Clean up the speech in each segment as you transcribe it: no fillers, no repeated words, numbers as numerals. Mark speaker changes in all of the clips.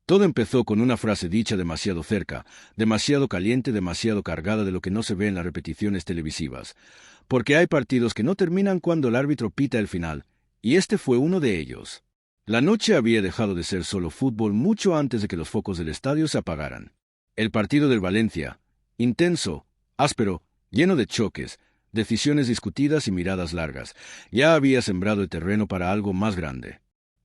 Speaker 1: Todo empezó con una frase dicha demasiado cerca, demasiado caliente, demasiado cargada de lo que no se ve en las repeticiones televisivas. Porque hay partidos que no terminan cuando el árbitro pita el final, y este fue uno de ellos. La noche había dejado de ser solo fútbol mucho antes de que los focos del estadio se apagaran. El partido del Valencia, intenso, áspero, lleno de choques, decisiones discutidas y miradas largas, ya había sembrado el terreno para algo más grande.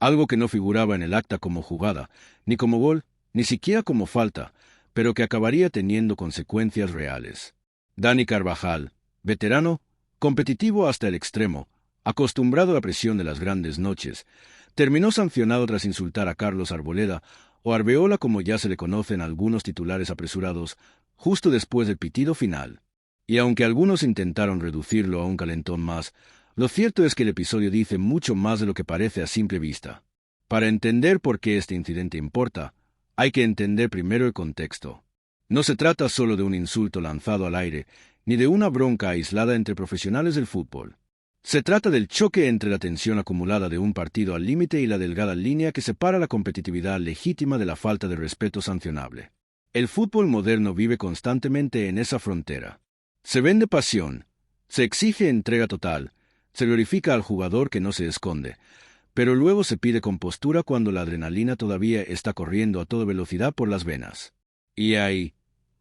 Speaker 1: Algo que no figuraba en el acta como jugada, ni como gol, ni siquiera como falta, pero que acabaría teniendo consecuencias reales. Dani Carvajal, veterano, competitivo hasta el extremo, acostumbrado a la presión de las grandes noches, terminó sancionado tras insultar a Carlos Arboleda, o Arbeola como ya se le conocen algunos titulares apresurados, justo después del pitido final. Y aunque algunos intentaron reducirlo a un calentón más, lo cierto es que el episodio dice mucho más de lo que parece a simple vista. Para entender por qué este incidente importa, hay que entender primero el contexto. No se trata solo de un insulto lanzado al aire, ni de una bronca aislada entre profesionales del fútbol. Se trata del choque entre la tensión acumulada de un partido al límite y la delgada línea que separa la competitividad legítima de la falta de respeto sancionable. El fútbol moderno vive constantemente en esa frontera. Se vende pasión, se exige entrega total, se glorifica al jugador que no se esconde, pero luego se pide compostura cuando la adrenalina todavía está corriendo a toda velocidad por las venas. Y ahí,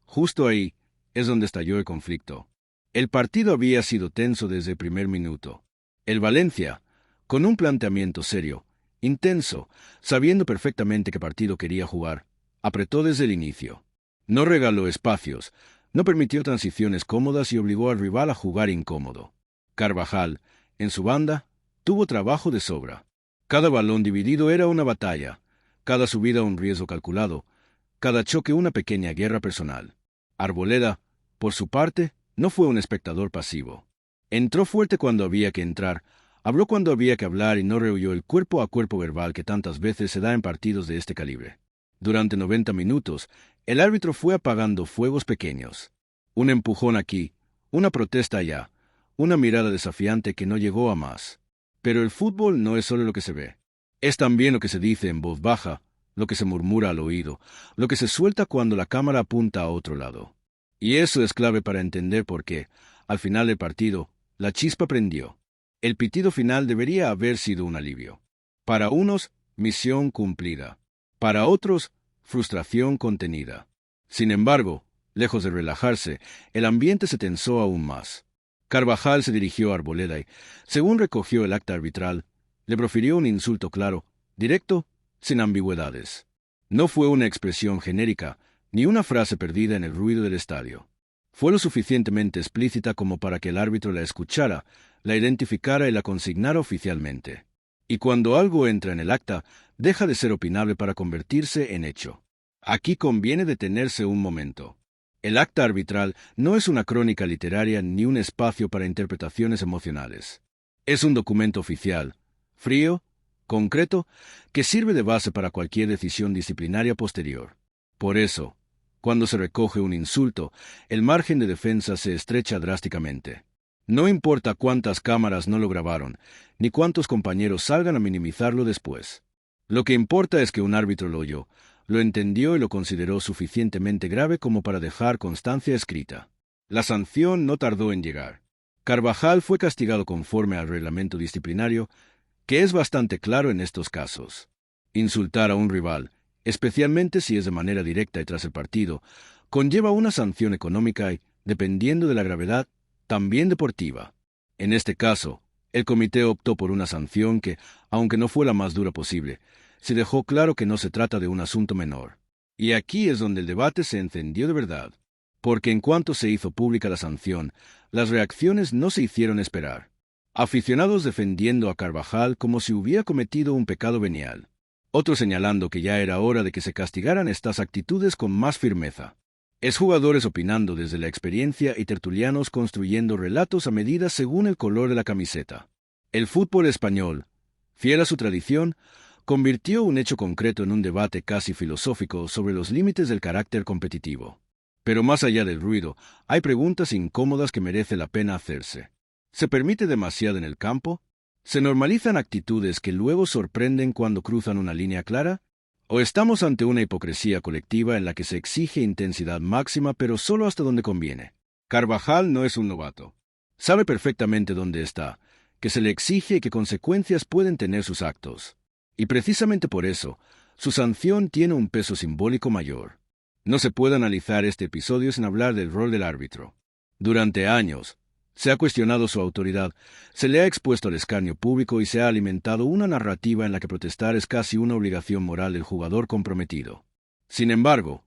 Speaker 1: justo ahí, es donde estalló el conflicto. El partido había sido tenso desde el primer minuto. El Valencia, con un planteamiento serio, intenso, sabiendo perfectamente qué partido quería jugar, apretó desde el inicio. No regaló espacios, no permitió transiciones cómodas y obligó al rival a jugar incómodo. Carvajal, en su banda, tuvo trabajo de sobra. Cada balón dividido era una batalla, cada subida un riesgo calculado, cada choque una pequeña guerra personal. Arboleda, por su parte, no fue un espectador pasivo. Entró fuerte cuando había que entrar, habló cuando había que hablar y no rehuyó el cuerpo a cuerpo verbal que tantas veces se da en partidos de este calibre. Durante 90 minutos, el árbitro fue apagando fuegos pequeños. Un empujón aquí, una protesta allá, una mirada desafiante que no llegó a más. Pero el fútbol no es solo lo que se ve. Es también lo que se dice en voz baja, lo que se murmura al oído, lo que se suelta cuando la cámara apunta a otro lado. Y eso es clave para entender por qué, al final del partido, la chispa prendió. El pitido final debería haber sido un alivio. Para unos, misión cumplida. Para otros, frustración contenida. Sin embargo, lejos de relajarse, el ambiente se tensó aún más. Carvajal se dirigió a Arboleda y, según recogió el acta arbitral, le profirió un insulto claro, directo, sin ambigüedades. No fue una expresión genérica, ni una frase perdida en el ruido del estadio. Fue lo suficientemente explícita como para que el árbitro la escuchara, la identificara y la consignara oficialmente. Y cuando algo entra en el acta, deja de ser opinable para convertirse en hecho. Aquí conviene detenerse un momento. El acta arbitral no es una crónica literaria ni un espacio para interpretaciones emocionales. Es un documento oficial, frío, concreto, que sirve de base para cualquier decisión disciplinaria posterior. Por eso, cuando se recoge un insulto, el margen de defensa se estrecha drásticamente. No importa cuántas cámaras no lo grabaron, ni cuántos compañeros salgan a minimizarlo después. Lo que importa es que un árbitro lo oyó, lo entendió y lo consideró suficientemente grave como para dejar constancia escrita. La sanción no tardó en llegar. Carvajal fue castigado conforme al reglamento disciplinario, que es bastante claro en estos casos. Insultar a un rival, especialmente si es de manera directa y tras el partido, conlleva una sanción económica y, dependiendo de la gravedad, también deportiva. En este caso, el comité optó por una sanción que, aunque no fue la más dura posible, se dejó claro que no se trata de un asunto menor. Y aquí es donde el debate se encendió de verdad. Porque en cuanto se hizo pública la sanción, las reacciones no se hicieron esperar. Aficionados defendiendo a Carvajal como si hubiera cometido un pecado venial. Otros señalando que ya era hora de que se castigaran estas actitudes con más firmeza. Exjugadores opinando desde la experiencia y tertulianos construyendo relatos a medida según el color de la camiseta. El fútbol español, fiel a su tradición, convirtió un hecho concreto en un debate casi filosófico sobre los límites del carácter competitivo. Pero más allá del ruido, hay preguntas incómodas que merece la pena hacerse. ¿Se permite demasiado en el campo? ¿Se normalizan actitudes que luego sorprenden cuando cruzan una línea clara? O estamos ante una hipocresía colectiva en la que se exige intensidad máxima pero solo hasta donde conviene. Carvajal no es un novato. Sabe perfectamente dónde está, que se le exige y qué consecuencias pueden tener sus actos. Y precisamente por eso, su sanción tiene un peso simbólico mayor. No se puede analizar este episodio sin hablar del rol del árbitro. Durante años, se ha cuestionado su autoridad, se le ha expuesto al escarnio público y se ha alimentado una narrativa en la que protestar es casi una obligación moral del jugador comprometido. Sin embargo,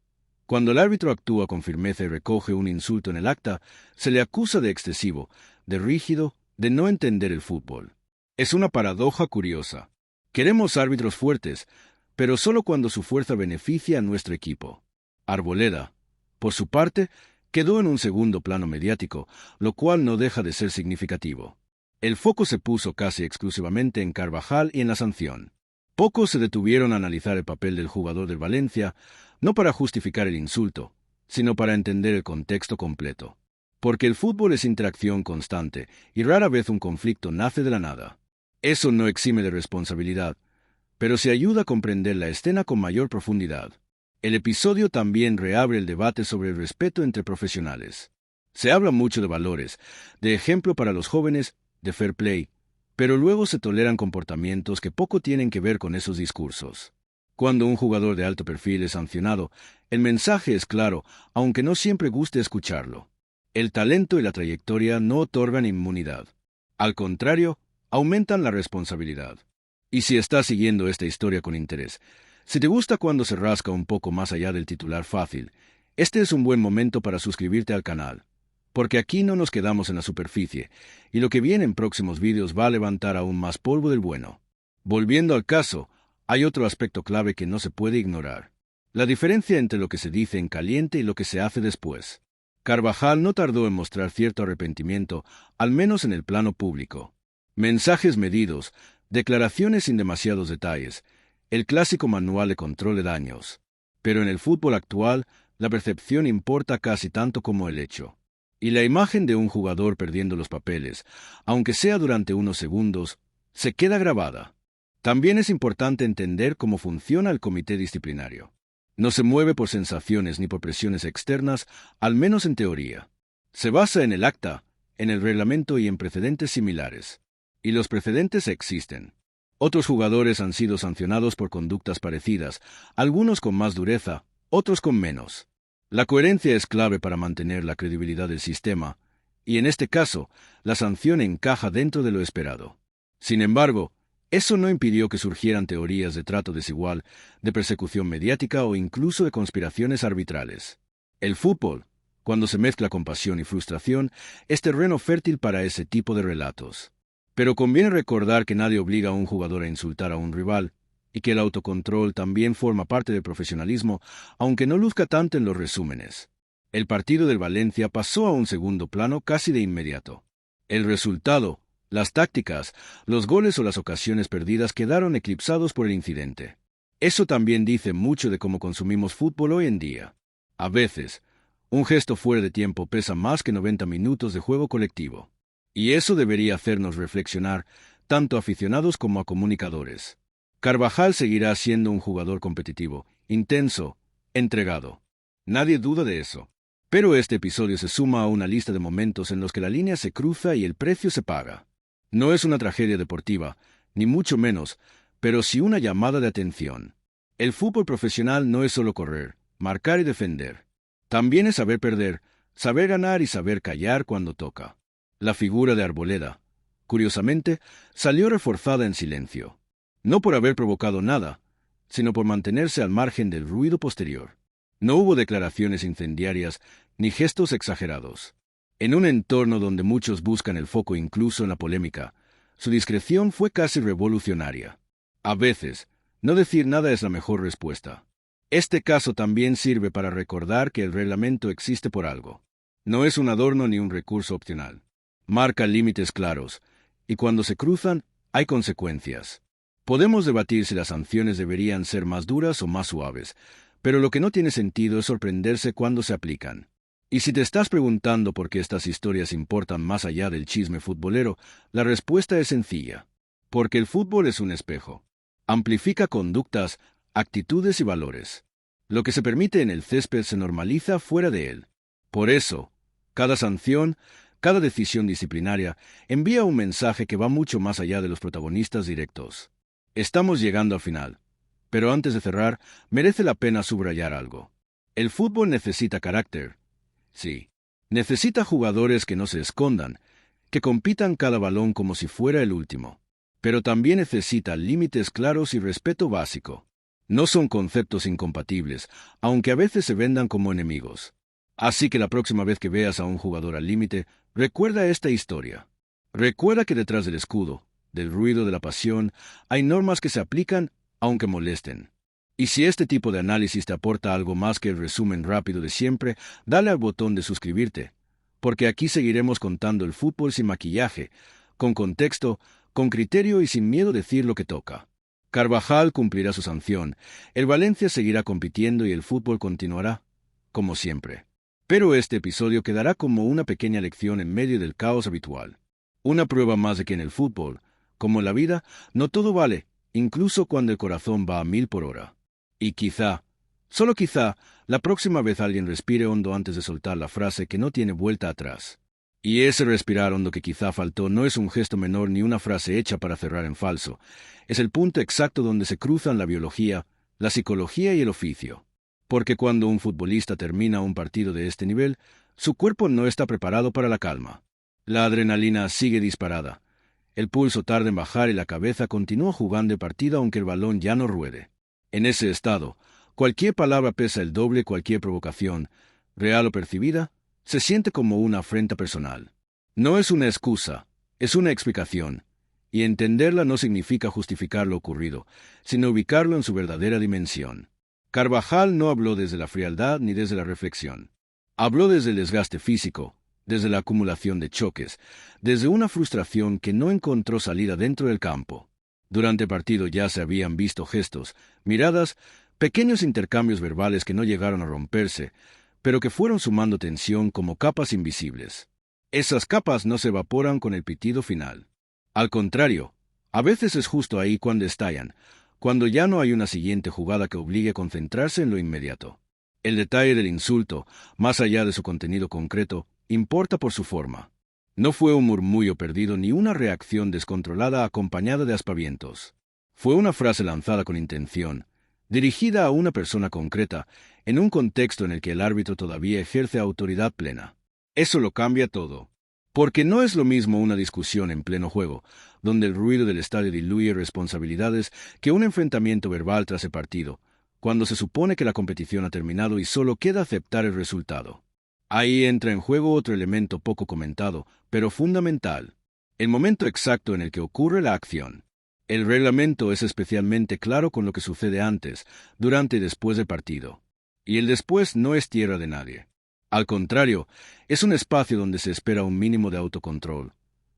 Speaker 1: cuando el árbitro actúa con firmeza y recoge un insulto en el acta, se le acusa de excesivo, de rígido, de no entender el fútbol. Es una paradoja curiosa. Queremos árbitros fuertes, pero solo cuando su fuerza beneficia a nuestro equipo. Arboleda, por su parte, quedó en un segundo plano mediático, lo cual no deja de ser significativo. El foco se puso casi exclusivamente en Carvajal y en la sanción. Pocos se detuvieron a analizar el papel del jugador del Valencia, no para justificar el insulto, sino para entender el contexto completo. Porque el fútbol es interacción constante, y rara vez un conflicto nace de la nada. Eso no exime de responsabilidad, pero se ayuda a comprender la escena con mayor profundidad. El episodio también reabre el debate sobre el respeto entre profesionales. Se habla mucho de valores, de ejemplo para los jóvenes, de fair play, pero luego se toleran comportamientos que poco tienen que ver con esos discursos. Cuando un jugador de alto perfil es sancionado, el mensaje es claro, aunque no siempre guste escucharlo. El talento y la trayectoria no otorgan inmunidad. Al contrario, aumentan la responsabilidad. Y si estás siguiendo esta historia con interés, si te gusta cuando se rasca un poco más allá del titular fácil, este es un buen momento para suscribirte al canal, porque aquí no nos quedamos en la superficie, y lo que viene en próximos vídeos va a levantar aún más polvo del bueno. Volviendo al caso, hay otro aspecto clave que no se puede ignorar: la diferencia entre lo que se dice en caliente y lo que se hace después. Carvajal no tardó en mostrar cierto arrepentimiento, al menos en el plano público. Mensajes medidos, declaraciones sin demasiados detalles, el clásico manual de control de daños. Pero en el fútbol actual, la percepción importa casi tanto como el hecho. Y la imagen de un jugador perdiendo los papeles, aunque sea durante unos segundos, se queda grabada. También es importante entender cómo funciona el comité disciplinario. No se mueve por sensaciones ni por presiones externas, al menos en teoría. Se basa en el acta, en el reglamento y en precedentes similares. Y los precedentes existen. Otros jugadores han sido sancionados por conductas parecidas, algunos con más dureza, otros con menos. La coherencia es clave para mantener la credibilidad del sistema, y en este caso, la sanción encaja dentro de lo esperado. Sin embargo, eso no impidió que surgieran teorías de trato desigual, de persecución mediática o incluso de conspiraciones arbitrales. El fútbol, cuando se mezcla con pasión y frustración, es terreno fértil para ese tipo de relatos. Pero conviene recordar que nadie obliga a un jugador a insultar a un rival, y que el autocontrol también forma parte del profesionalismo, aunque no luzca tanto en los resúmenes. El partido del Valencia pasó a un segundo plano casi de inmediato. El resultado, las tácticas, los goles o las ocasiones perdidas quedaron eclipsados por el incidente. Eso también dice mucho de cómo consumimos fútbol hoy en día. A veces, un gesto fuera de tiempo pesa más que 90 minutos de juego colectivo. Y eso debería hacernos reflexionar, tanto a aficionados como a comunicadores. Carvajal seguirá siendo un jugador competitivo, intenso, entregado. Nadie duda de eso. Pero este episodio se suma a una lista de momentos en los que la línea se cruza y el precio se paga. No es una tragedia deportiva, ni mucho menos, pero sí una llamada de atención. El fútbol profesional no es solo correr, marcar y defender. También es saber perder, saber ganar y saber callar cuando toca. La figura de Arboleda, curiosamente, salió reforzada en silencio. No por haber provocado nada, sino por mantenerse al margen del ruido posterior. No hubo declaraciones incendiarias ni gestos exagerados. En un entorno donde muchos buscan el foco incluso en la polémica, su discreción fue casi revolucionaria. A veces, no decir nada es la mejor respuesta. Este caso también sirve para recordar que el reglamento existe por algo. No es un adorno ni un recurso opcional. Marca límites claros, y cuando se cruzan, hay consecuencias. Podemos debatir si las sanciones deberían ser más duras o más suaves, pero lo que no tiene sentido es sorprenderse cuando se aplican. Y si te estás preguntando por qué estas historias importan más allá del chisme futbolero, la respuesta es sencilla. Porque el fútbol es un espejo. Amplifica conductas, actitudes y valores. Lo que se permite en el césped se normaliza fuera de él. Por eso, cada sanción, cada decisión disciplinaria envía un mensaje que va mucho más allá de los protagonistas directos. Estamos llegando al final, pero antes de cerrar, merece la pena subrayar algo. El fútbol necesita carácter. Sí, necesita jugadores que no se escondan, que compitan cada balón como si fuera el último. Pero también necesita límites claros y respeto básico. No son conceptos incompatibles, aunque a veces se vendan como enemigos. Así que la próxima vez que veas a un jugador al límite, recuerda esta historia. Recuerda que detrás del escudo, del ruido de la pasión, hay normas que se aplican, aunque molesten. Y si este tipo de análisis te aporta algo más que el resumen rápido de siempre, dale al botón de suscribirte, porque aquí seguiremos contando el fútbol sin maquillaje, con contexto, con criterio y sin miedo a decir lo que toca. Carvajal cumplirá su sanción, el Valencia seguirá compitiendo y el fútbol continuará, como siempre. Pero este episodio quedará como una pequeña lección en medio del caos habitual. Una prueba más de que en el fútbol, como en la vida, no todo vale, incluso cuando el corazón va a 1000 por hora. Y quizá, solo quizá, la próxima vez alguien respire hondo antes de soltar la frase que no tiene vuelta atrás. Y ese respirar hondo que quizá faltó no es un gesto menor ni una frase hecha para cerrar en falso. Es el punto exacto donde se cruzan la biología, la psicología y el oficio. Porque cuando un futbolista termina un partido de este nivel, su cuerpo no está preparado para la calma. La adrenalina sigue disparada. El pulso tarda en bajar y la cabeza continúa jugando el partido aunque el balón ya no ruede. En ese estado, cualquier palabra pesa el doble, cualquier provocación, real o percibida, se siente como una afrenta personal. No es una excusa, es una explicación, y entenderla no significa justificar lo ocurrido, sino ubicarlo en su verdadera dimensión. Carvajal no habló desde la frialdad ni desde la reflexión. Habló desde el desgaste físico, desde la acumulación de choques, desde una frustración que no encontró salida dentro del campo. Durante el partido ya se habían visto gestos, miradas, pequeños intercambios verbales que no llegaron a romperse, pero que fueron sumando tensión como capas invisibles. Esas capas no se evaporan con el pitido final. Al contrario, a veces es justo ahí cuando estallan, cuando ya no hay una siguiente jugada que obligue a concentrarse en lo inmediato. El detalle del insulto, más allá de su contenido concreto, importa por su forma. No fue un murmullo perdido ni una reacción descontrolada acompañada de aspavientos. Fue una frase lanzada con intención, dirigida a una persona concreta, en un contexto en el que el árbitro todavía ejerce autoridad plena. Eso lo cambia todo. Porque no es lo mismo una discusión en pleno juego, donde el ruido del estadio diluye responsabilidades, que un enfrentamiento verbal tras el partido, cuando se supone que la competición ha terminado y solo queda aceptar el resultado. Ahí entra en juego otro elemento poco comentado, pero fundamental: el momento exacto en el que ocurre la acción. El reglamento es especialmente claro con lo que sucede antes, durante y después del partido. Y el después no es tierra de nadie. Al contrario, es un espacio donde se espera un mínimo de autocontrol,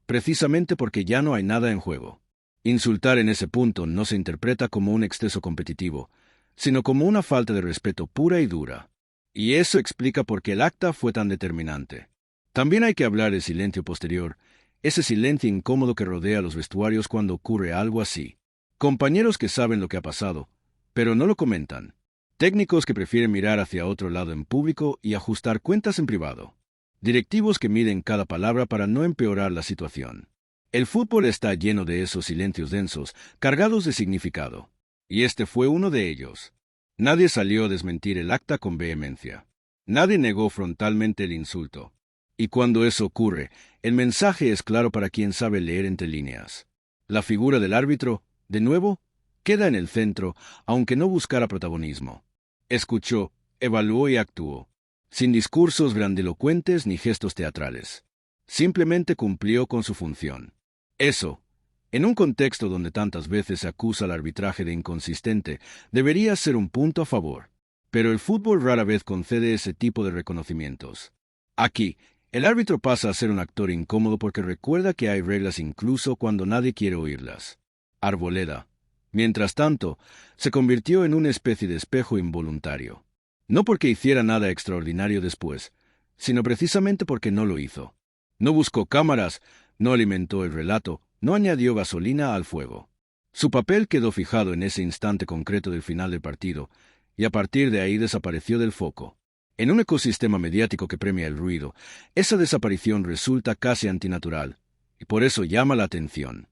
Speaker 1: precisamente porque ya no hay nada en juego. Insultar en ese punto no se interpreta como un exceso competitivo, sino como una falta de respeto pura y dura. Y eso explica por qué el acta fue tan determinante. También hay que hablar del silencio posterior, ese silencio incómodo que rodea los vestuarios cuando ocurre algo así. Compañeros que saben lo que ha pasado, pero no lo comentan. Técnicos que prefieren mirar hacia otro lado en público y ajustar cuentas en privado. Directivos que miden cada palabra para no empeorar la situación. El fútbol está lleno de esos silencios densos, cargados de significado. Y este fue uno de ellos. Nadie salió a desmentir el acta con vehemencia. Nadie negó frontalmente el insulto. Y cuando eso ocurre, el mensaje es claro para quien sabe leer entre líneas. La figura del árbitro, de nuevo, queda en el centro, aunque no buscara protagonismo. Escuchó, evaluó y actuó, sin discursos grandilocuentes ni gestos teatrales. Simplemente cumplió con su función. Eso, en un contexto donde tantas veces se acusa al arbitraje de inconsistente, debería ser un punto a favor. Pero el fútbol rara vez concede ese tipo de reconocimientos. Aquí, el árbitro pasa a ser un actor incómodo porque recuerda que hay reglas incluso cuando nadie quiere oírlas. Arboleda, mientras tanto, se convirtió en una especie de espejo involuntario. No porque hiciera nada extraordinario después, sino precisamente porque no lo hizo. No buscó cámaras, no alimentó el relato, no añadió gasolina al fuego. Su papel quedó fijado en ese instante concreto del final del partido, y a partir de ahí desapareció del foco. En un ecosistema mediático que premia el ruido, esa desaparición resulta casi antinatural, y por eso llama la atención.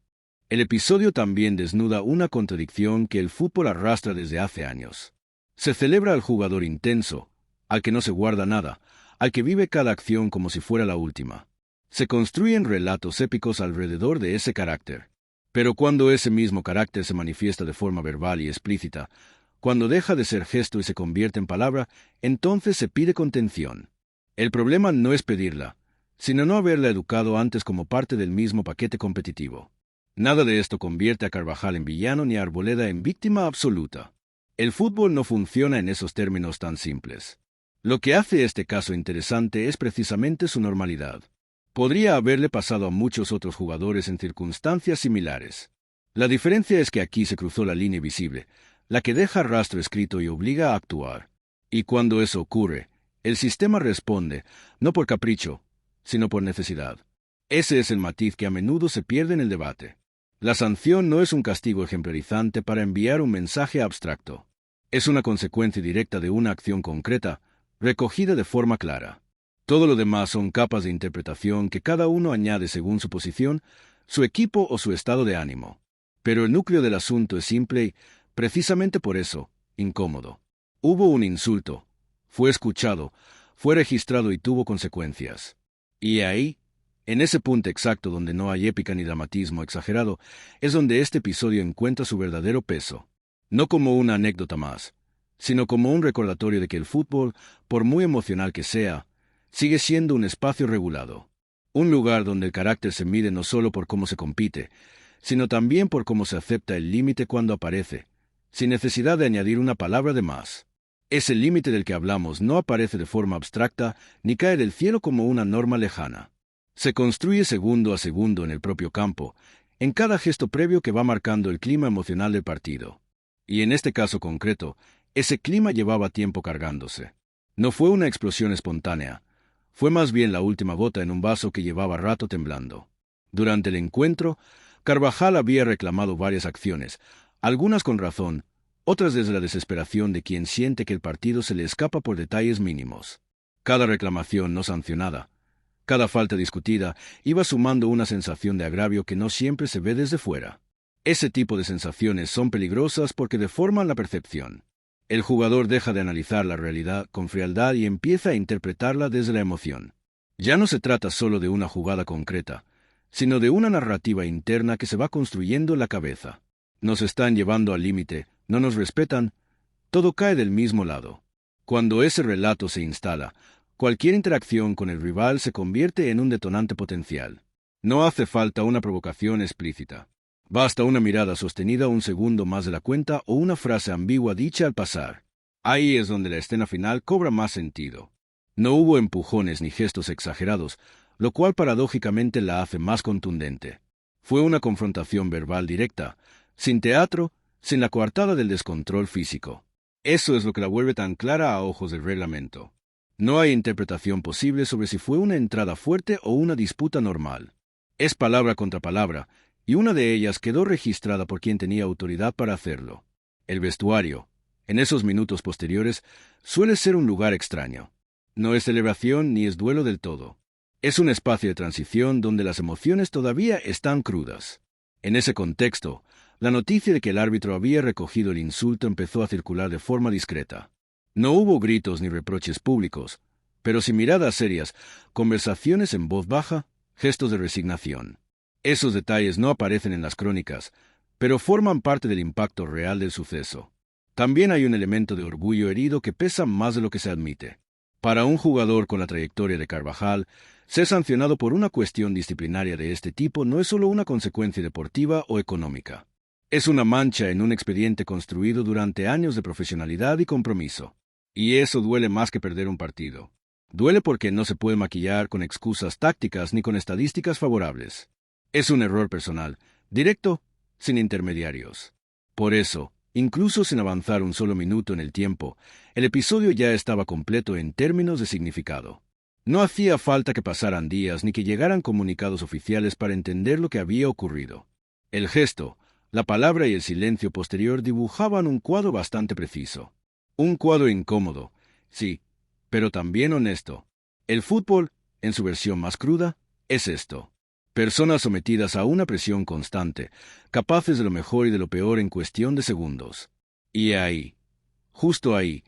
Speaker 1: El episodio también desnuda una contradicción que el fútbol arrastra desde hace años. Se celebra al jugador intenso, al que no se guarda nada, al que vive cada acción como si fuera la última. Se construyen relatos épicos alrededor de ese carácter. Pero cuando ese mismo carácter se manifiesta de forma verbal y explícita, cuando deja de ser gesto y se convierte en palabra, entonces se pide contención. El problema no es pedirla, sino no haberla educado antes como parte del mismo paquete competitivo. Nada de esto convierte a Carvajal en villano ni a Arboleda en víctima absoluta. El fútbol no funciona en esos términos tan simples. Lo que hace este caso interesante es precisamente su normalidad. Podría haberle pasado a muchos otros jugadores en circunstancias similares. La diferencia es que aquí se cruzó la línea visible, la que deja rastro escrito y obliga a actuar. Y cuando eso ocurre, el sistema responde, no por capricho, sino por necesidad. Ese es el matiz que a menudo se pierde en el debate. La sanción no es un castigo ejemplarizante para enviar un mensaje abstracto. Es una consecuencia directa de una acción concreta, recogida de forma clara. Todo lo demás son capas de interpretación que cada uno añade según su posición, su equipo o su estado de ánimo. Pero el núcleo del asunto es simple y, precisamente por eso, incómodo. Hubo un insulto, fue escuchado, fue registrado y tuvo consecuencias. Y ahí, en ese punto exacto donde no hay épica ni dramatismo exagerado, es donde este episodio encuentra su verdadero peso. No como una anécdota más, sino como un recordatorio de que el fútbol, por muy emocional que sea, sigue siendo un espacio regulado. Un lugar donde el carácter se mide no solo por cómo se compite, sino también por cómo se acepta el límite cuando aparece, sin necesidad de añadir una palabra de más. Ese límite del que hablamos no aparece de forma abstracta ni cae del cielo como una norma lejana. Se construye segundo a segundo en el propio campo, en cada gesto previo que va marcando el clima emocional del partido. Y en este caso concreto, ese clima llevaba tiempo cargándose. No fue una explosión espontánea, fue más bien la última gota en un vaso que llevaba rato temblando. Durante el encuentro, Carvajal había reclamado varias acciones, algunas con razón, otras desde la desesperación de quien siente que el partido se le escapa por detalles mínimos. Cada reclamación no sancionada, cada falta discutida, iba sumando una sensación de agravio que no siempre se ve desde fuera. Ese tipo de sensaciones son peligrosas porque deforman la percepción. El jugador deja de analizar la realidad con frialdad y empieza a interpretarla desde la emoción. Ya no se trata solo de una jugada concreta, sino de una narrativa interna que se va construyendo en la cabeza. Nos están llevando al límite, no nos respetan, todo cae del mismo lado. Cuando ese relato se instala, cualquier interacción con el rival se convierte en un detonante potencial. No hace falta una provocación explícita. Basta una mirada sostenida un segundo más de la cuenta o una frase ambigua dicha al pasar. Ahí es donde la escena final cobra más sentido. No hubo empujones ni gestos exagerados, lo cual paradójicamente la hace más contundente. Fue una confrontación verbal directa, sin teatro, sin la coartada del descontrol físico. Eso es lo que la vuelve tan clara a ojos del reglamento. No hay interpretación posible sobre si fue una entrada fuerte o una disputa normal. Es palabra contra palabra, y una de ellas quedó registrada por quien tenía autoridad para hacerlo. El vestuario, en esos minutos posteriores, suele ser un lugar extraño. No es celebración ni es duelo del todo. Es un espacio de transición donde las emociones todavía están crudas. En ese contexto, la noticia de que el árbitro había recogido el insulto empezó a circular de forma discreta. No hubo gritos ni reproches públicos, pero sí miradas serias, conversaciones en voz baja, gestos de resignación. Esos detalles no aparecen en las crónicas, pero forman parte del impacto real del suceso. También hay un elemento de orgullo herido que pesa más de lo que se admite. Para un jugador con la trayectoria de Carvajal, ser sancionado por una cuestión disciplinaria de este tipo no es solo una consecuencia deportiva o económica. Es una mancha en un expediente construido durante años de profesionalidad y compromiso. Y eso duele más que perder un partido. Duele porque no se puede maquillar con excusas tácticas ni con estadísticas favorables. Es un error personal, directo, sin intermediarios. Por eso, incluso sin avanzar un solo minuto en el tiempo, el episodio ya estaba completo en términos de significado. No hacía falta que pasaran días ni que llegaran comunicados oficiales para entender lo que había ocurrido. El gesto, La palabra y el silencio posterior dibujaban un cuadro bastante preciso. Un cuadro incómodo, sí, pero también honesto. El fútbol, en su versión más cruda, es esto. Personas sometidas a una presión constante, capaces de lo mejor y de lo peor en cuestión de segundos. Y ahí, justo ahí,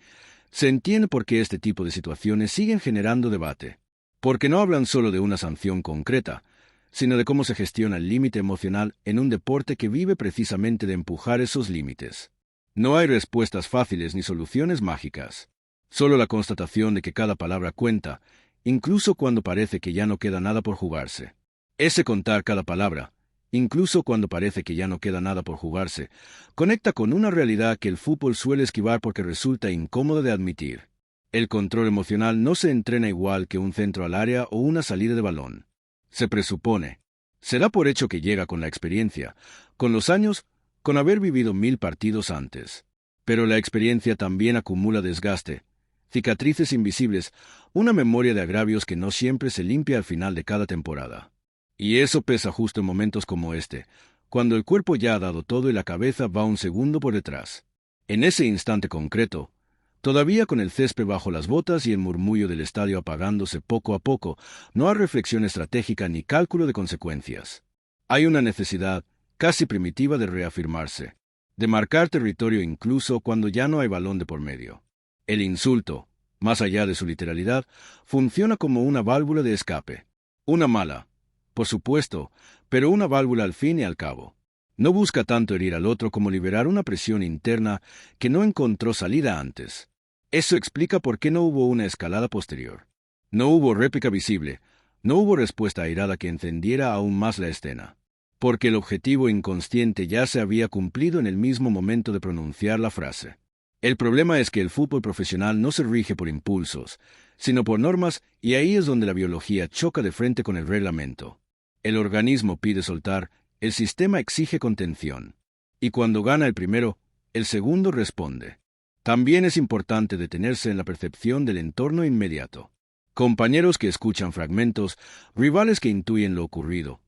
Speaker 1: se entiende por qué este tipo de situaciones siguen generando debate. Porque no hablan solo de una sanción concreta, sino de cómo se gestiona el límite emocional en un deporte que vive precisamente de empujar esos límites. No hay respuestas fáciles ni soluciones mágicas. Solo la constatación de que cada palabra cuenta, incluso cuando parece que ya no queda nada por jugarse. Ese contar cada palabra, incluso cuando parece que ya no queda nada por jugarse, conecta con una realidad que el fútbol suele esquivar porque resulta incómodo de admitir. El control emocional no se entrena igual que un centro al área o una salida de balón. Se presupone. Se da por hecho que llega con la experiencia, con los años, con haber vivido 1000 partidos antes. Pero la experiencia también acumula desgaste, cicatrices invisibles, una memoria de agravios que no siempre se limpia al final de cada temporada. Y eso pesa justo en momentos como este, cuando el cuerpo ya ha dado todo y la cabeza va un segundo por detrás. En ese instante concreto, todavía con el césped bajo las botas y el murmullo del estadio apagándose poco a poco, no hay reflexión estratégica ni cálculo de consecuencias. Hay una necesidad, casi primitiva, de reafirmarse, de marcar territorio incluso cuando ya no hay balón de por medio. El insulto, más allá de su literalidad, funciona como una válvula de escape. Una mala, por supuesto, pero una válvula al fin y al cabo. No busca tanto herir al otro como liberar una presión interna que no encontró salida antes. Eso explica por qué no hubo una escalada posterior. No hubo réplica visible, no hubo respuesta airada que encendiera aún más la escena. Porque el objetivo inconsciente ya se había cumplido en el mismo momento de pronunciar la frase. El problema es que el fútbol profesional no se rige por impulsos, sino por normas, y ahí es donde la biología choca de frente con el reglamento. El organismo pide soltar, el sistema exige contención. Y cuando gana el primero, el segundo responde. También es importante detenerse en la percepción del entorno inmediato. Compañeros que escuchan fragmentos, rivales que intuyen lo ocurrido,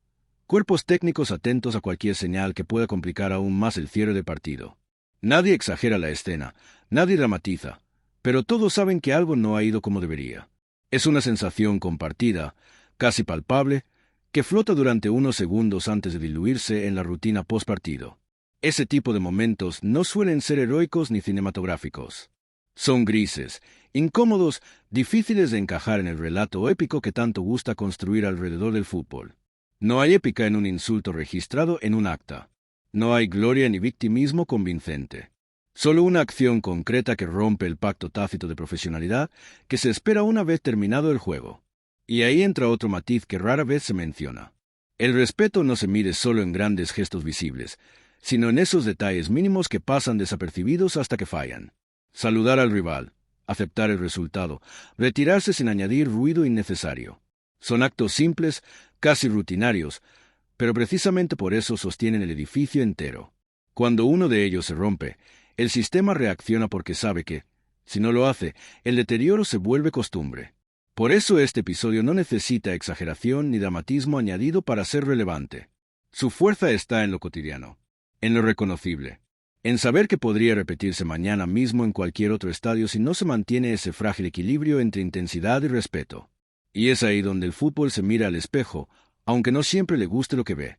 Speaker 1: cuerpos técnicos atentos a cualquier señal que pueda complicar aún más el cierre del partido. Nadie exagera la escena, nadie dramatiza, pero todos saben que algo no ha ido como debería. Es una sensación compartida, casi palpable, que flota durante unos segundos antes de diluirse en la rutina postpartido. Ese tipo de momentos no suelen ser heroicos ni cinematográficos. Son grises, incómodos, difíciles de encajar en el relato épico que tanto gusta construir alrededor del fútbol. No hay épica en un insulto registrado en un acta. No hay gloria ni victimismo convincente. Solo una acción concreta que rompe el pacto tácito de profesionalidad que se espera una vez terminado el juego. Y ahí entra otro matiz que rara vez se menciona. El respeto no se mide solo en grandes gestos visibles, sino en esos detalles mínimos que pasan desapercibidos hasta que fallan. Saludar al rival, aceptar el resultado, retirarse sin añadir ruido innecesario. Son actos simples, casi rutinarios, pero precisamente por eso sostienen el edificio entero. Cuando uno de ellos se rompe, el sistema reacciona porque sabe que, si no lo hace, el deterioro se vuelve costumbre. Por eso este episodio no necesita exageración ni dramatismo añadido para ser relevante. Su fuerza está en lo cotidiano, en lo reconocible, en saber que podría repetirse mañana mismo en cualquier otro estadio si no se mantiene ese frágil equilibrio entre intensidad y respeto. Y es ahí donde el fútbol se mira al espejo, aunque no siempre le guste lo que ve.